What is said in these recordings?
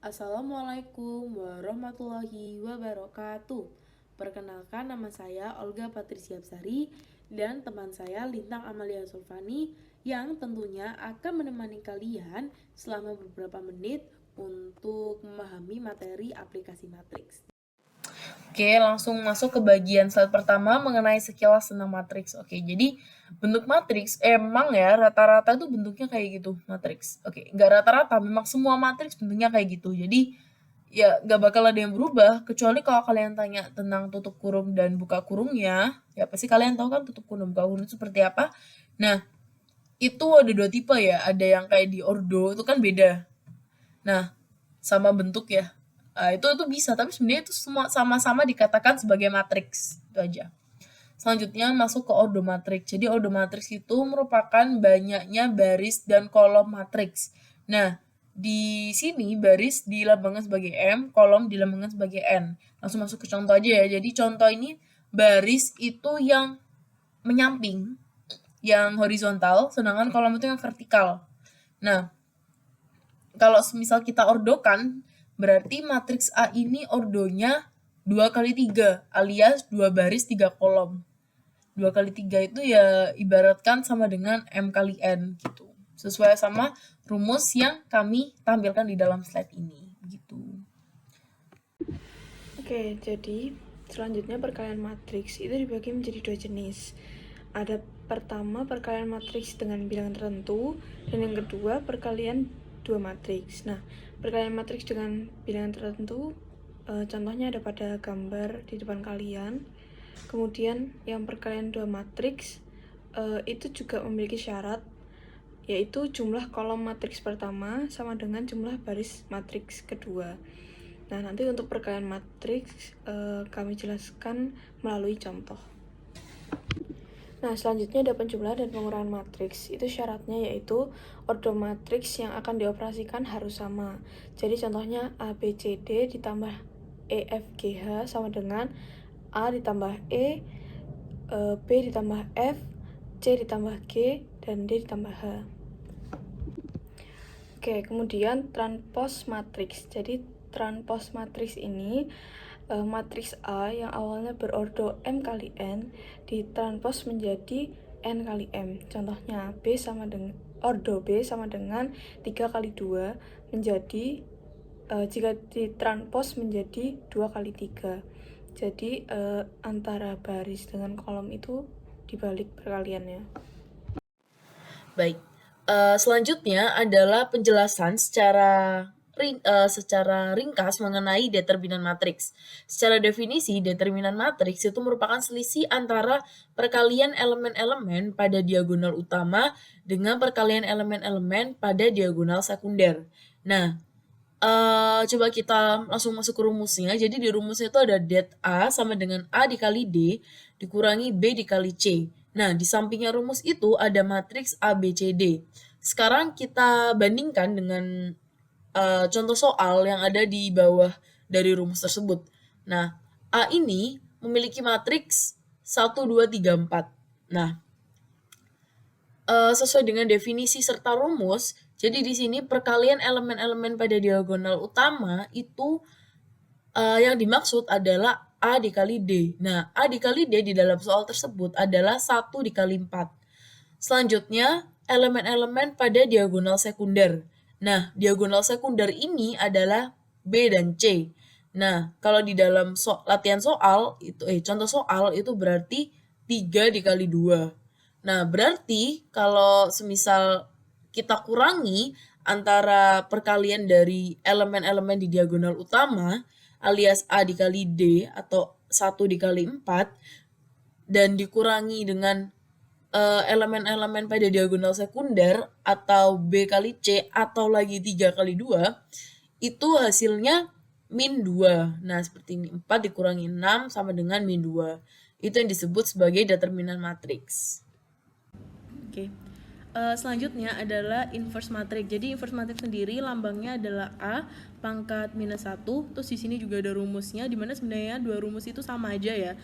Assalamualaikum warahmatullahi wabarakatuh. Perkenalkan, nama saya Olga Patrisiapsari dan teman saya Lintang Amalia Sulfani yang tentunya akan menemani kalian selama beberapa menit untuk memahami materi aplikasi matriks. Oke, langsung masuk ke bagian slide pertama mengenai sekilas tentang matriks. Oke, jadi bentuk matriks emang ya rata-rata tuh bentuknya kayak gitu, matriks. Oke, nggak rata-rata, memang semua matriks bentuknya kayak gitu. Jadi ya nggak bakal ada yang berubah, kecuali kalau kalian tanya tentang tutup kurung dan buka kurungnya, ya pasti kalian tahu kan tutup kurung buka kurung itu seperti apa. Nah, itu ada dua tipe ya, ada yang kayak di ordo, itu kan beda. Nah, sama bentuk ya. Itu bisa, tapi sebenarnya itu semua sama-sama dikatakan sebagai matriks. Itu aja. Selanjutnya masuk ke ordomatriks. Jadi ordomatriks itu merupakan banyaknya baris dan kolom matriks. Nah, di sini baris dilambangkan sebagai M, kolom dilambangkan sebagai N. Langsung masuk ke contoh aja ya. Jadi contoh ini baris itu yang menyamping, yang horizontal, sedangkan kolom itu yang vertikal. Nah, kalau misal kita ordokan, berarti matriks A ini ordonya 2 kali 3, alias 2 baris 3 kolom. 2 kali 3 itu ya ibaratkan sama dengan M kali N gitu. Sesuai sama rumus yang kami tampilkan di dalam slide ini. Gitu. Oke, jadi selanjutnya perkalian matriks itu dibagi menjadi dua jenis. Ada pertama perkalian matriks dengan bilangan tertentu, dan yang kedua perkalian dua matriks. Nah, perkalian matriks dengan bilangan tertentu, contohnya ada pada gambar di depan kalian. Kemudian yang perkalian dua matriks itu juga memiliki syarat, yaitu jumlah kolom matriks pertama sama dengan jumlah baris matriks kedua. Nah, nanti untuk perkalian matriks kami jelaskan melalui contoh. Nah, selanjutnya ada penjumlahan dan pengurangan matriks. Itu syaratnya yaitu ordo matriks yang akan dioperasikan harus sama. Jadi contohnya A, B, C, D ditambah E, F, G, H sama dengan A ditambah E, B ditambah F, C ditambah G, dan D ditambah H. Oke, kemudian transpose matriks. Jadi transpose matriks ini matriks A yang awalnya berordo M kali N ditranspos menjadi N kali M. Contohnya B sama dengan ordo B sama dengan 3 kali 2 menjadi jika ditranspos menjadi 2 kali 3. Jadi antara baris dengan kolom itu dibalik perkaliannya. Baik. Selanjutnya adalah penjelasan secara ringkas mengenai determinan matriks. Secara definisi, determinan matriks itu merupakan selisih antara perkalian elemen-elemen pada diagonal utama dengan perkalian elemen-elemen pada diagonal sekunder. Nah, coba kita langsung masuk ke rumusnya. Jadi di rumusnya itu ada det A sama dengan A dikali D dikurangi B dikali C. Nah, di sampingnya rumus itu ada matriks A, B, C, D. Sekarang kita bandingkan dengan contoh soal yang ada di bawah dari rumus tersebut. Nah, A ini memiliki matriks 1, 2, 3, 4. Nah, sesuai dengan definisi serta rumus, jadi di sini perkalian elemen-elemen pada diagonal utama itu yang dimaksud adalah A dikali D. Nah, A dikali D di dalam soal tersebut adalah 1 dikali 4. Selanjutnya, elemen-elemen pada diagonal sekunder. Nah, diagonal sekunder ini adalah B dan C. Nah, kalau di dalam latihan soal, contoh soal itu berarti 3 dikali 2. Nah, berarti kalau semisal kita kurangi antara perkalian dari elemen-elemen di diagonal utama, alias A dikali D atau 1 dikali 4, dan dikurangi dengan elemen-elemen pada diagonal sekunder atau B kali C atau lagi 3 kali 2, itu hasilnya min 2. Nah, seperti ini. 4 dikurangi 6 sama dengan min 2. Itu yang disebut sebagai determinan matriks. Oke. Selanjutnya adalah inverse matrix. Jadi inverse matrix sendiri lambangnya adalah A pangkat minus 1. Terus di sini juga ada rumusnya, dimana sebenarnya dua rumus itu sama aja ya.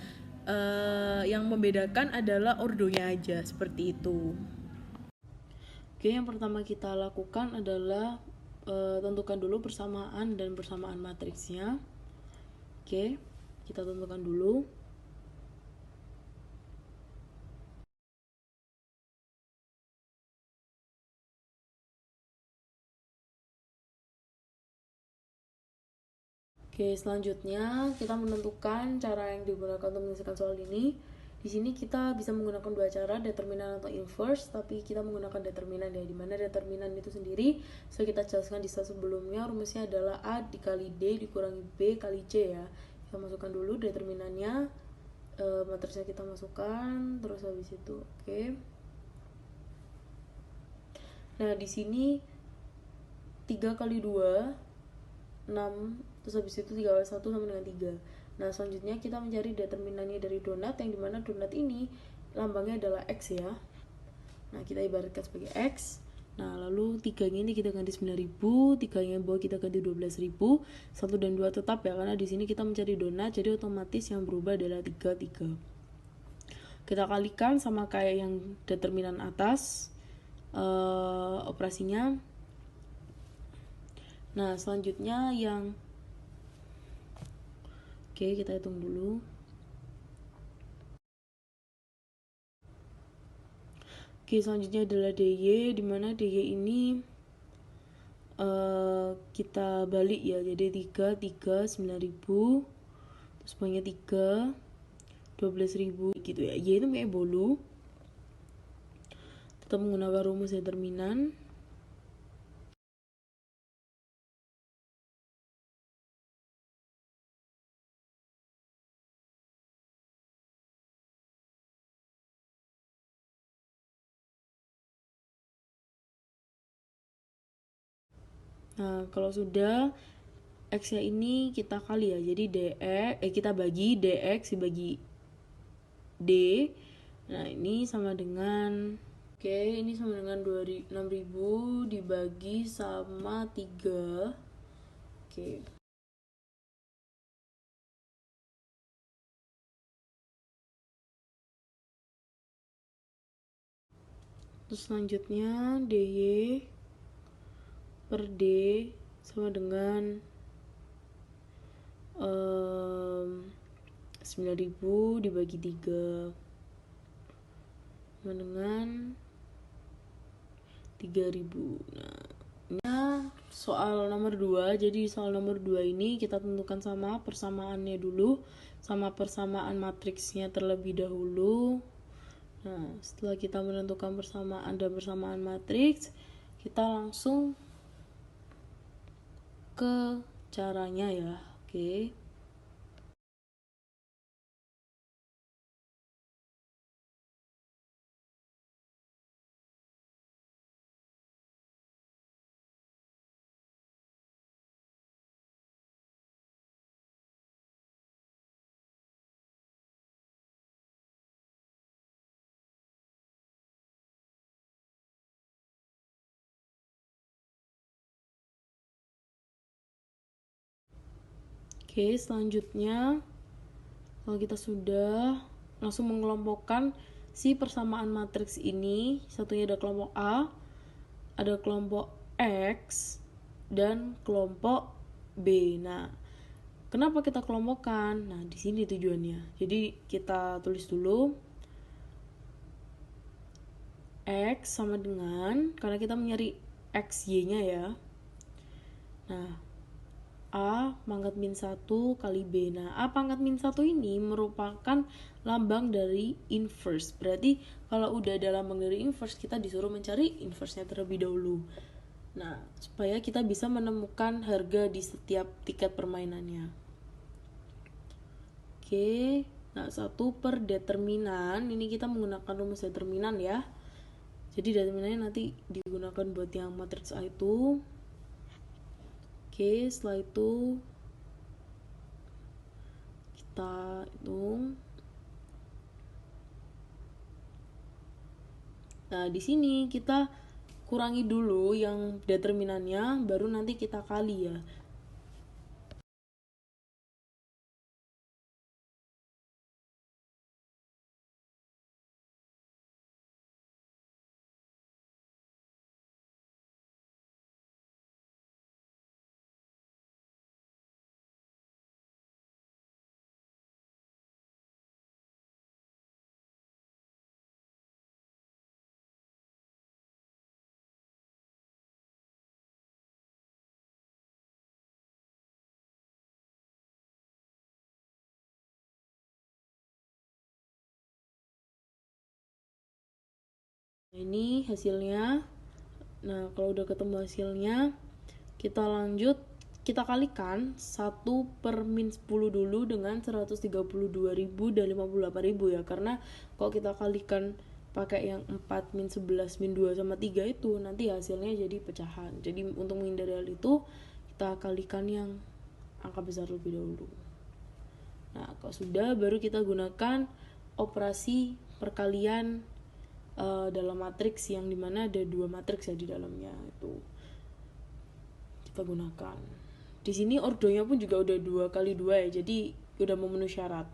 Yang membedakan adalah ordonya aja, seperti itu. Oke, yang pertama kita lakukan adalah tentukan dulu persamaan dan persamaan matriksnya. Oke, kita tentukan dulu. Oke, selanjutnya kita menentukan cara yang digunakan untuk menyelesaikan soal ini. Di sini kita bisa menggunakan dua cara, determinan atau inverse, tapi kita menggunakan determinan ya. Dimana determinan itu sendiri, kita jelaskan di slide sebelumnya, rumusnya adalah A dikali D dikurangi B kali C ya. Kita masukkan dulu determinannya, matriksnya kita masukkan, terus habis itu, oke. Nah, di sini 3 kali 2, 6, terus habis itu 3 kali 1 sama dengan 3. Nah, selanjutnya kita mencari determinannya dari donat, yang dimana donat ini lambangnya adalah X ya. Nah, kita ibaratkan sebagai X. Nah, lalu 3-nya ini kita ganti 9.000, 3-nya bawah kita ganti 12.000, 1 dan 2 tetap ya, karena di sini kita mencari donat, jadi otomatis yang berubah adalah 3, 3. Kita kalikan sama kayak yang determinan atas, operasinya. Nah, selanjutnya yang oke, kita hitung dulu. Oke, selanjutnya adalah DY, dimana DY ini kita balik ya, jadi 3, 3, 9.000, terus bawahnya 3, 12.000 gitu ya. Y itu kayak bolu. Tetap menggunakan rumus determinan. Nah, kalau sudah X-nya ini kita kali ya, jadi kita bagi DX dibagi D. Nah, ini sama dengan ini sama dengan 6.000 dibagi sama 3. Oke. Terus selanjutnya DY per D sama dengan 9.000 dibagi 3 sama dengan 3.000. Nah, soal nomor 2. Jadi soal nomor 2 ini kita tentukan sama persamaannya dulu, sama persamaan matriksnya terlebih dahulu. Nah, setelah kita menentukan persamaan dan persamaan matriks, kita langsung ke caranya ya. Oke. Oke, selanjutnya kalau kita sudah langsung mengelompokkan si persamaan matriks ini, satunya ada kelompok A, ada kelompok X, dan kelompok B. Nah, kenapa kita kelompokkan? Nah, di sini tujuannya. Jadi kita tulis dulu X sama dengan, karena kita mencari XY-nya ya. Nah, A pangkat min 1 kali B. Nah, A pangkat min 1 ini merupakan lambang dari inverse. Berarti kalau udah ada lambang dari inverse, kita disuruh mencari inverse-nya terlebih dahulu. Nah, supaya kita bisa menemukan harga di setiap tiket permainannya. Oke, nah 1 per determinan. Ini kita menggunakan rumus determinan ya. Jadi determinannya nanti digunakan buat yang matriks A itu. Oke, setelah itu kita hitung. Nah, di sini kita kurangi dulu yang determinannya, baru nanti kita kali ya. Ini hasilnya. Nah, kalau udah ketemu hasilnya, kita lanjut, kita kalikan 1 per min 10 dulu dengan 132.000 dan 58.000 ya. Karena kalau kita kalikan pakai yang 4, min 11, min 2, sama 3 itu, nanti hasilnya jadi pecahan. Jadi untuk menghindari hal itu, kita kalikan yang angka besar lebih dahulu. Nah, kalau sudah, baru kita gunakan operasi perkalian dalam matriks yang dimana ada 2 matriks ya di dalamnya. Itu kita gunakan. Di sini ordonya pun juga udah 2 kali 2 ya, jadi udah memenuhi syarat.